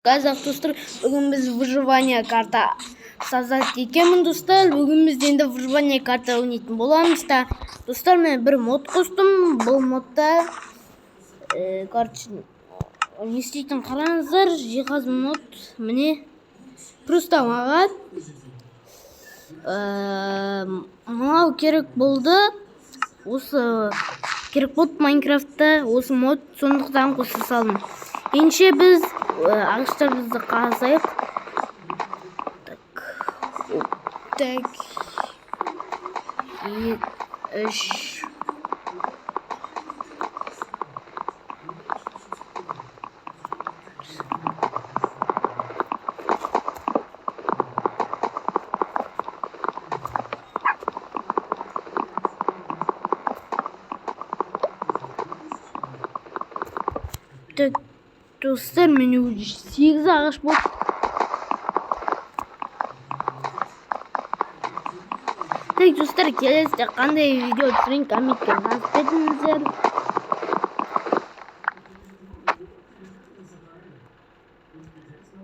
Қазақ достар, бүгін біз выживание карта создать етемін достар. Бүгін біз енді выживание карта ойнайтын боламыз да. Достар, мен бір мод қостым. Бұл модта не істейтін қараңыздар. Жиһаз мод міне просто маған мынау керек болды. Осы керек болды Майнкрафтта осы мод, сондықтан қоса салдым. Ендеше біз ағаштарымызды қазайық. Так. 2, 3. Так, достар, менде уже 8 ағаш болды. Так, достар, келесіде қандай видео түсірейін, комментке жазып кетіңіздер.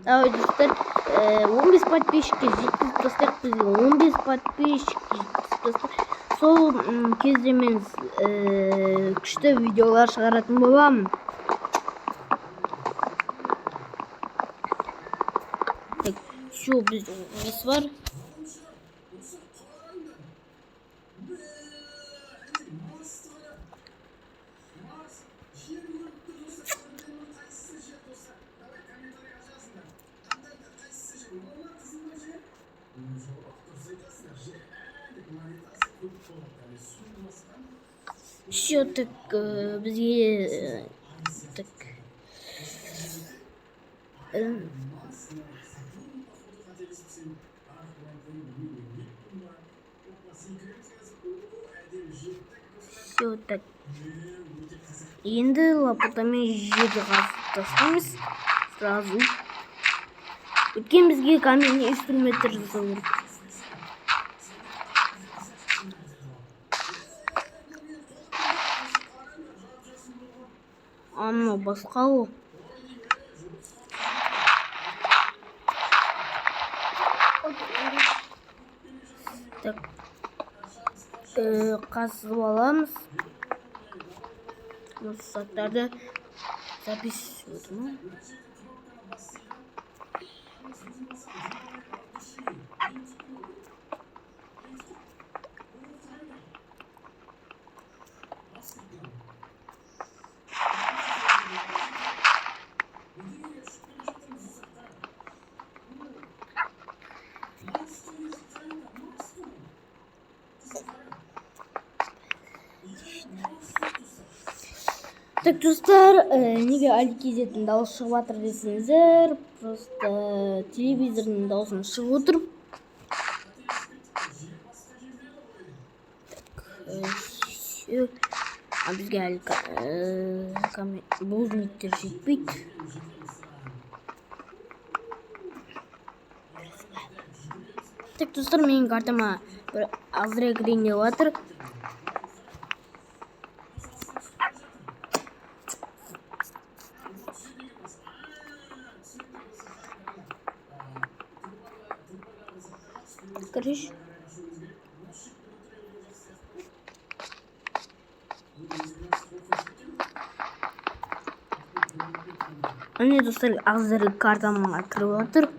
Давай, достар, 15 подписчикке жеткізіп достар, бізге 15 подписчикке жеткізіп достар. Сол кезде мен күшті видеолар шығаратын боламын. Так, все, бізде несі бар. Все, так, бізге так все, так, енді лопатамен жерді қазып тастаймыз сразу. Өткен бізге каменный инструменттер жасау керек. Анау басқа ол. Так, қазып аламыз. Осы саттарды запись өтіп ма? Так, достар, неге Аликизеттің дауысы шығып жатыр десеңіздер, просто телевизордың дауысын шығып отыр. Так, бізге әлі болжниктер жетпейді. Так, достар, менің картама бір азырақ реңдеп жатыр. Короче, міне достар, азырақ картама кіріп отыр.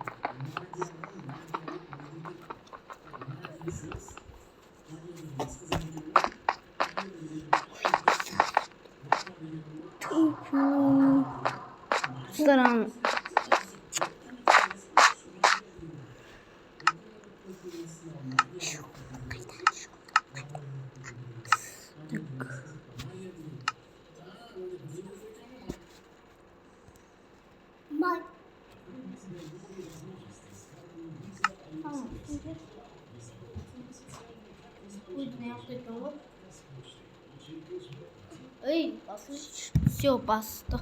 Достар, эй, послушай, все, баста.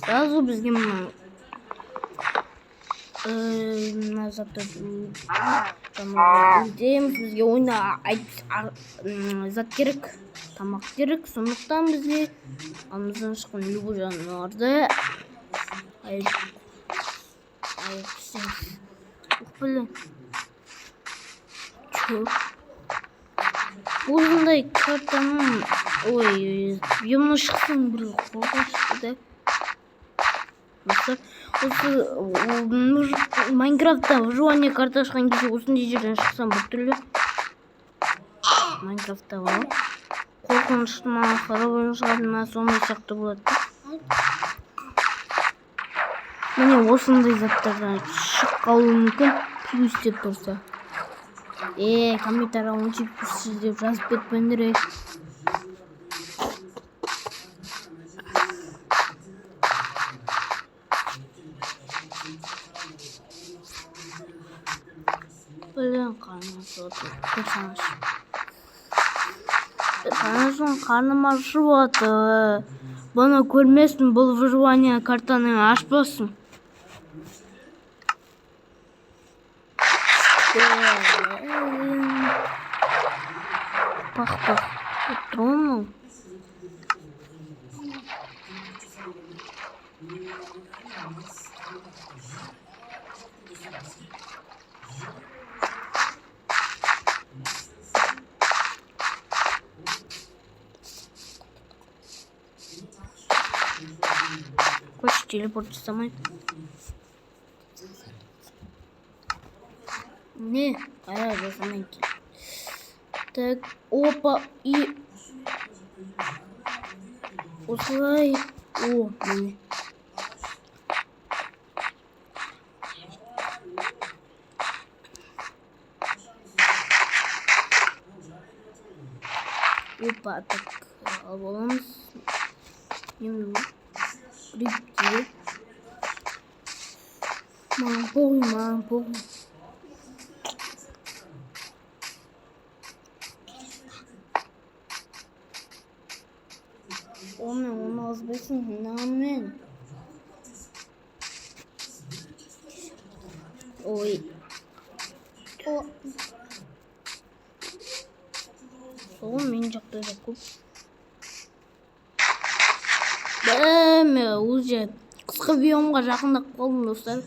Так, сразу бізге мына затты іздейміз. Бізге ойында зат керек, тамақ керек. Сондықтан бізге амыздан шыққан любой жануарды осындай картаның емін шықсын бір қорқынышты. Осы Майнкрафтта выживание карта ашқан кезде осындай жерден шықсам біртүрлі. Майнкрафтта бар. Қорқынышты ма, қарабайын шығады ма, сондай сияқты болады. Міне осындай заттардан шыққауы мүмкін. Плюс деп тұрса. Комментария 10+ деп жазып кетпеңдер. Блин, қарным ашып отыр. Бұны көрмесін, бұл выживание картаны ашпасын. Пах-пах. Трону. Хочешь телепорт самой? Не, я самой. Так, опа, и... Осылай. Міне. Опа, так, аламыз. Прийти. Мам, погу. Onu azbesin namen. Ой. Сол мен жақта да көп. Мен уже қысқы биомға жақындап қалдым, достар.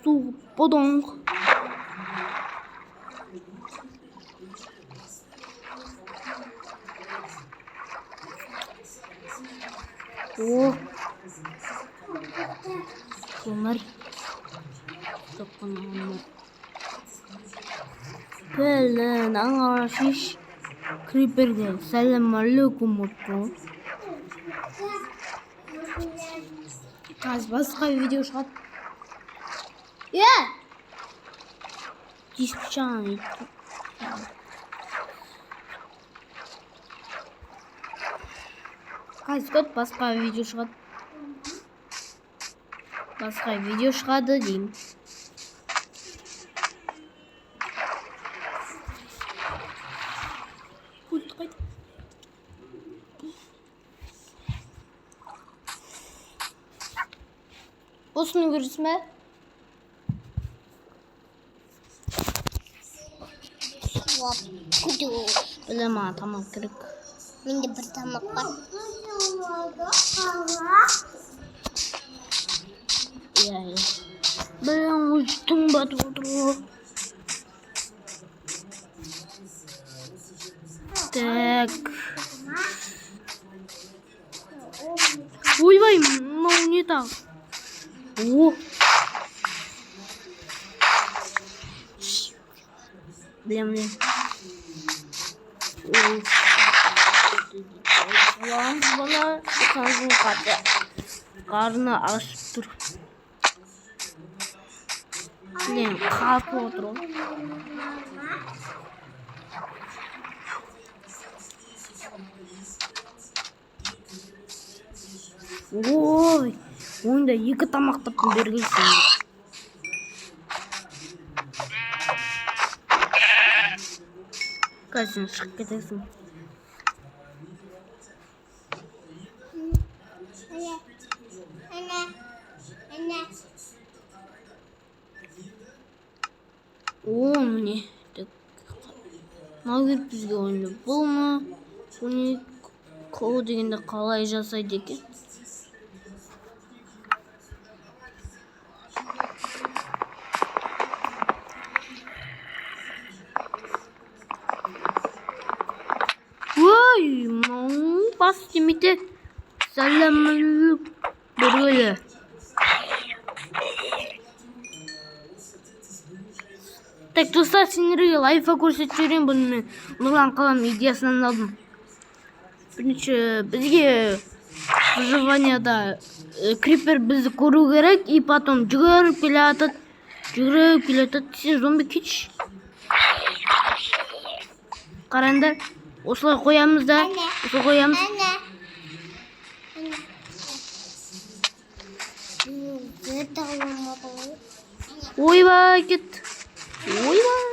Су подонг. Bunlar Pelin аңғарашиш Криперге сәлем алейкум отто. Қазір басқа видео шығады. Дишпичан. Қазір басқа видео шығады. Басқа видео шығады деймін. Осыны көресің бе? Білем, тамақ керек. Менде бір тамақ бар. Білем, ұштың батып отыр. Так. Ойбай, мынау не так? Блин. Бana kanzın karnı açıp dur. Блин, kalkı otur. Ой, ойында екі тамақтап бергенсің. Қазір шығып кетесің. О, міне. Мынау келіп бізге ойында. Бұл ма? Бұны қол дегенде қалай жасайды екен? Ой, мынау бас демейді. Сәлемалейкум. Бөргелі. Так, достар, сендерге лайфа көрсетіп жіберейін. Бұны мен Нұрлан Қалам идеясынан алдым. Бірінші бізге выживанияда крипер бізді көру керек, и потом жүгіріп келе атады. Сен зомби кетші. Қараңдар, осылай қоямыз да, осылай қоямыз. Ойбай, кет. Ойбай.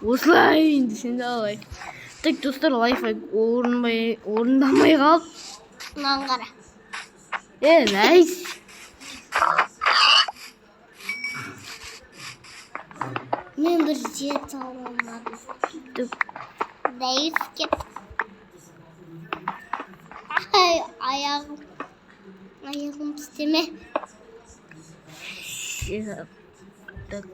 Осылай енді сен алай. Так, достар, лайфхак орындамай қалып. Мынаған қара. Найс. Мен бір жет алмадым. Дәйіз кет. Аяғым істеме. Так.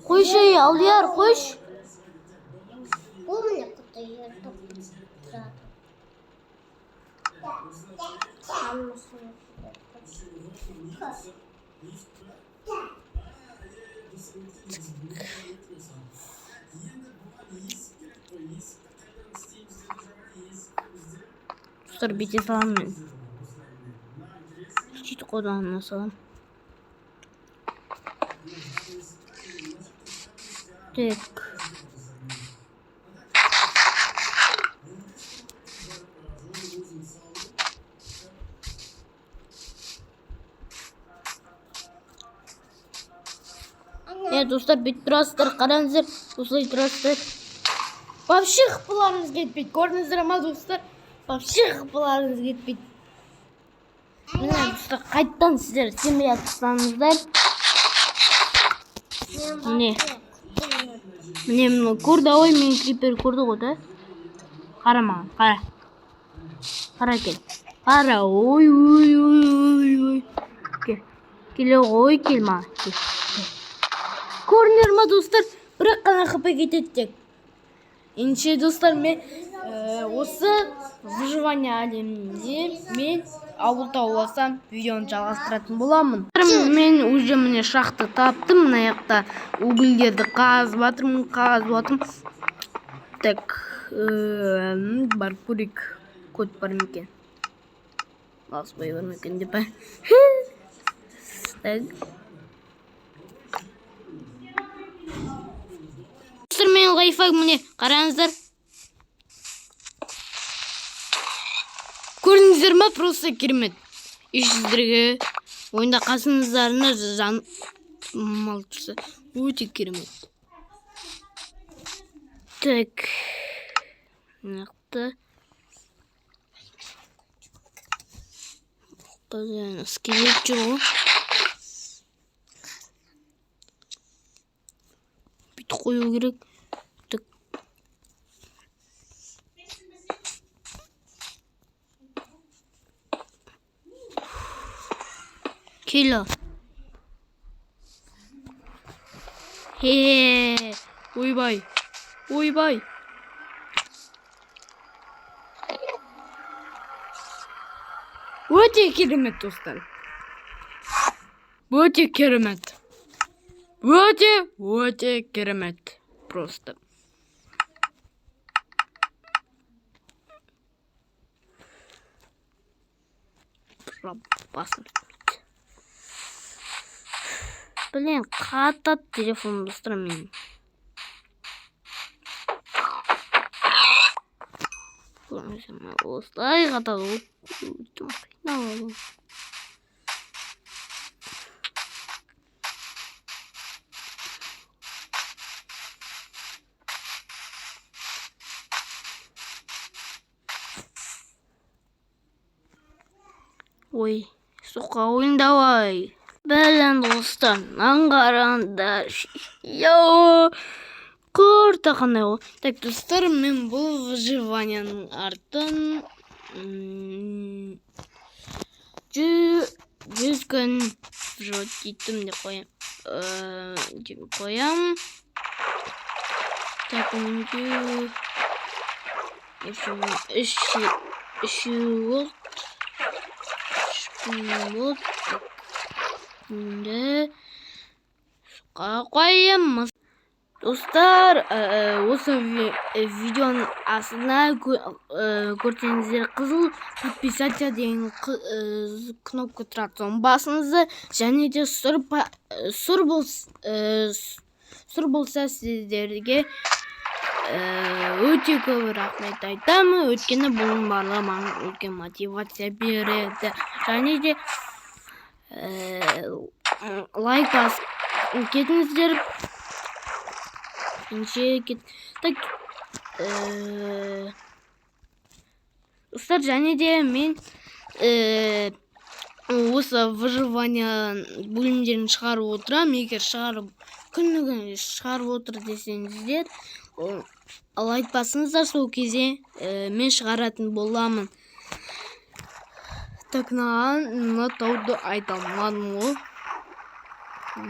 Қойш, Алдияр, қойш. Бұл міне құты ертіп тұрады. Достар, бете салам мен. Сөйтіп қолданына салам. Так. Достар, бүйтіп тұрасыздар, қараңыздар, осылай тұрасыздар. Вообще қыпыларыңыз кетпейді. Көрдіңіздер ма, достар? Вообще қыпыларыңыз кетпейді. Міне, достар, қайттан сіздер семья тұстаңыздар. Міне. Міне, көрді, ой, мен крипер көрді ғой, да? Қара маған, қара. Қара кел. Қара, ой. Келе ғой, кел маған, кел. Көрінер ма, достар? Бірақ қана қыпай кетеді тек. Ендеше, достар, мен осы выживание әлемінде мен ауылда оласам видеоны жалғастыратын боламын. Мен уже міне шақты таптым. Мына жақта угілдерді қазып жатырмын. Так, бар көрейік. Код бар ма екен? Баспай бар ма екен деп. Так. Мен лайфхак міне қараңыздар. Көрдіңіздер ма? Просто керемет. Сіздерге ойында қасыңыздарына жан мал тұрса өте керемет. Так. Нақты. Скелет жүр ғой. Бүйтіп қою керек. Кело. Ойбай. Өте керемет достар. Өте керемет. Өте керемет. Просто. Басын. Блин, қатат телефон достар мен. Осылай қатат. Ой, сука ойындабай. Бәлен достар, аңғараңдар. Йоу, құрта қандай ол. Так, достар, мен бұл выживанияның артын 100 күн жот еттім деп қоям. Так, менде 3 вот. Şimdi koyayım. Dostlar, осы видеоның астына көрсеңіздер қызыл подписаться деген кнопка тұрады. Соны басыңыздар, және де сұр болса сіздерге өте көп рахмет айтамын. Өйткені бұның барлығы маған үлкен мотивация береді. Және де лайк басып кетіңіздер. Так, достар, және де мен осы выживания бөлімдерін шығарып отырам. Егер күні шығарып отыр десеңіздер, лайк басыңыздар, сол кезде мен шығаратын боламын. Так, тауды айта алмадым ғой.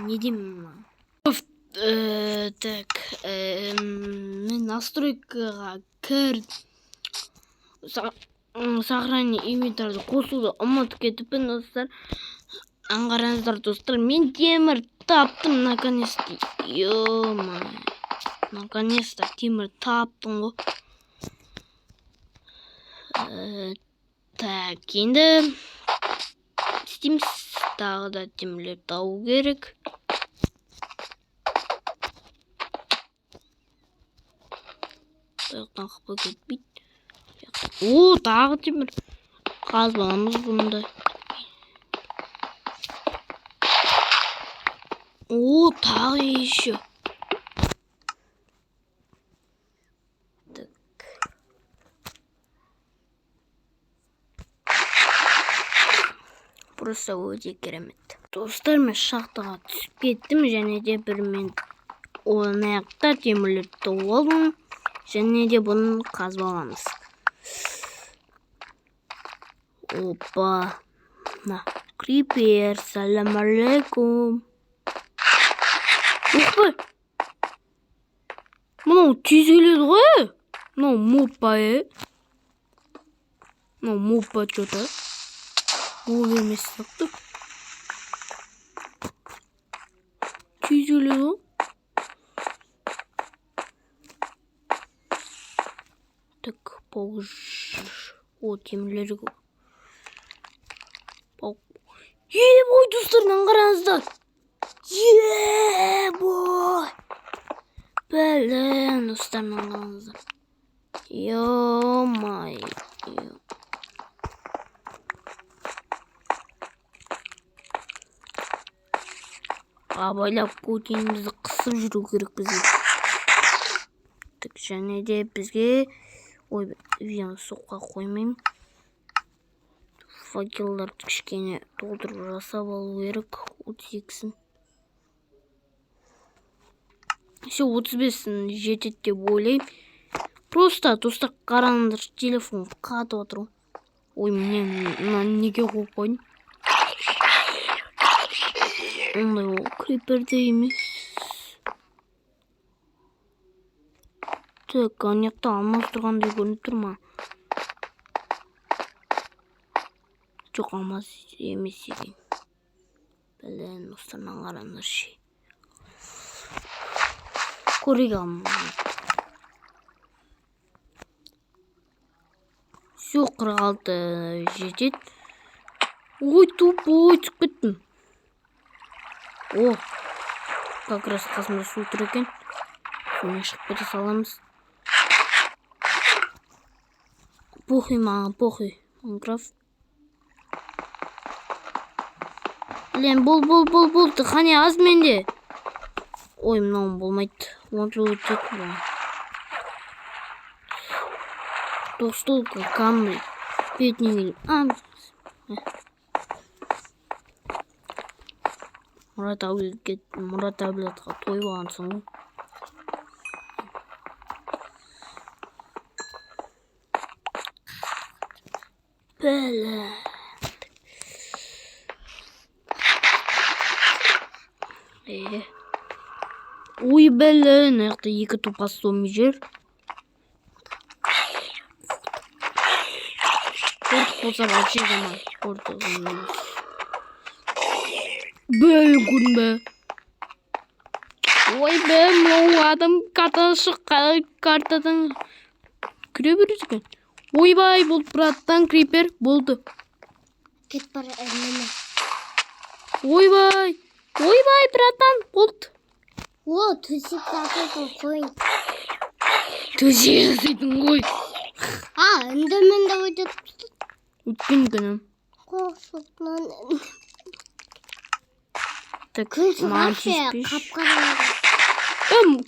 Не деймін? Так, мен настройкаға кіріп сохранение инвентарды қосуды ұмытып кетіппін, достар. Аңғараңыздар, достар, мен темір таптым наконец-то. Ё-моё, наконец-то темір таптым ғой. Так, енді істейміз, тағы да темірлер табу керек. Таяқтан қыпы кетпейді. О, тағы темір. Қазбаламыз бұнда. О, тағы еще. Так. Просто өте керемет. Достар, мен шахтаға түсіп кеттім, және де бір мен ойнаяқта темірлерді тауып алдым. Және де бұны қазбаламыз. Опа. На, крипер, салам алейкум. Оқпай. Мынау тез келеді ғой. Мынау моппа, Мынау моппа что-то. Ол емес сақты. Тез келеді ғой. Так, о, темірлері көп. Е-бой, достарынан қараңыздар. Е-бой. Бәлін, достарынан қараңыздар. Ё-майо. Абайлап көтенімізді қысып жүру керек бізге. Так, және де бізге... Ой, вен соққа қоймайым. Факелдарды кішкене толтырып жасап алу керек. 32-сін. Все, 35-сін жетеді деп ойлайым. Просто достар, қараңыздар, телефон қатып отыр. Ой, мен неге қойып қойдым? Ондай ол криперде емес. Так, анекта алмаз тұрғандай көрініп тұр ма? Жоқ емес екен. Бәлен достарынан қараңдаршы. Көрек алмай. Все, 46 жетет. Ой, тупой түсіп кеттім. О, как раз қасымда су тұр екен. Соны шығып кете саламыз. Похуй маған, похуй. Майнкрафт. Блин, бол. Қане аз менде. Ой, мынауым болмайды. Онтылы өтеді. Толстолка, камри. Бетіне келіп. Мұрат әулетқа той болғансың ғой. Бәлі. Ой, бәлі. Наяқта 2 топас зомби жер. Қортық болса вообще жаман. Қортық. Бәлі күн бә. Ой бә, мынау адам картадан кіре береді екен. Ойбай, болды браттан крипер болды. Кет бара әміне. Ойбай, браттан болды. О, төсек жасайтын қой. Төсек жасайтын қой. Үндімен де өтіп. Өткен күнім. Қоршықтан. Так, Күн шығаршы, қап-қараңғы.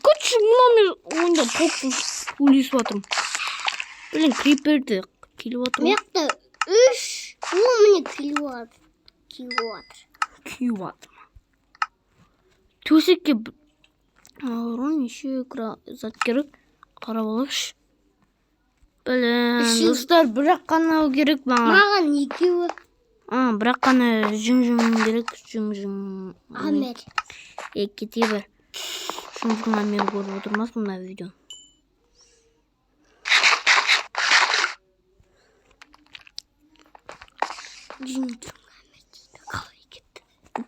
Күтші, мұнамен ойында тоқтың өлесіп атырым. Блин, криперді келіп атырым. Мекті 3. О, міне келіп атыр. Төсекке ұрын еще зат керек. Қарап алайықшы. Блин, достар, бірақ қана керек маған 2. Бірақ қана жүң керек. Жүң. Амер. Кете бір. Шұңғын амер көріп отырмас мұна видео.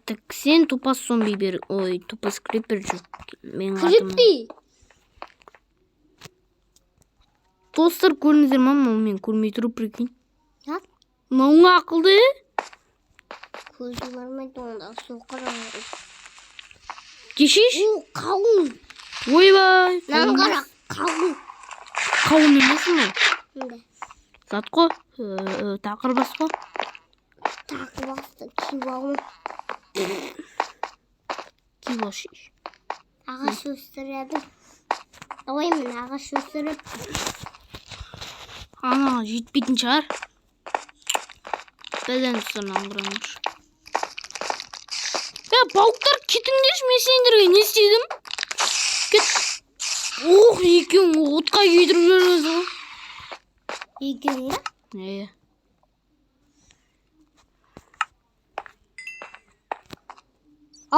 Так, сен тупас зомби бер. Ой, тупас крипер жүр. Криппи. Достар, көріңіздер ма? Мен көрмей тұрып прикинь. Мауың ақылды? Көзі бармайды онда соқырың. Кешеш? Қауын. Ойбай. Наңғара қауын. Қауын емес ме? Зат қой. Тақыр басқа. Тақыр басты. Кибауын. Кибашиш. Ағаш өсіреді. Ой, мен ағаш өсіріп. Жетпейтін шығар. Бәлен ұстарынан құрамыш. Бауықтар кетіңдерші, мен сендерге не істедім? Кет. Екеуің отқа күйдіріп жүріңіз ғой. Екеуің ба?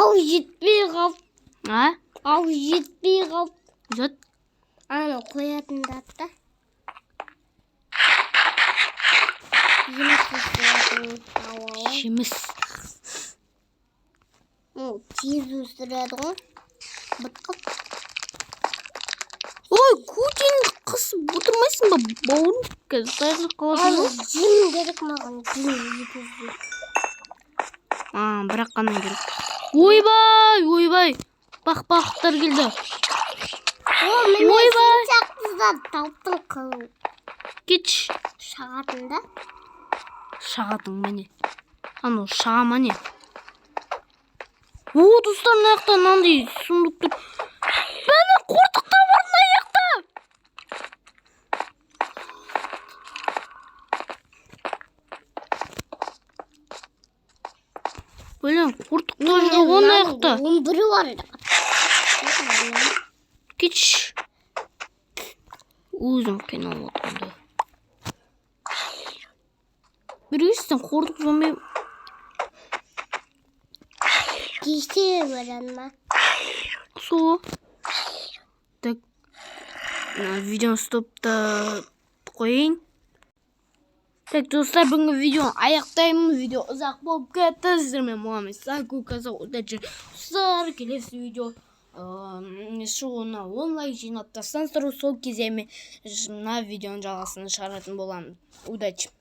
Ау, жетпей қалып. Ау, жетпей қалып. Жат. Аны қоятын датта. Жеміс. Тез өсіреді ғой. Бұтқып. Ой, көтен қысып отырмайсың ба? Бауырым қазір қаласың ба? Жем керек маған. Бірақ қана керек. Ойбай. Бақ-бақтар келді. Ойбай. Сен сақтызда тауптың қылу. Кетш. Шағатында. Шағатың мәне. Шағама не? Достар, наяқта нандай сұмдық тұр. Бәні қортықта бар наяқта. Блин, қортықта жүр ғой наяқта. 11 бар. Кетш. Өзім қинал отырмды. Біргістен қортық зомби. Кеште баран ма? Со. Так. Видеоны стопта қойын. Так, достар, бүгінгі видеоны аяқтаймын. Видео ұзақ болып кетті. Сіздермен боламыз. Удачи. Достар, келесі видео шығуына онлайн жинап тастаңыздар. Сол кезде мен мына видеоның жалғасын шығаратын боламын. Удачи.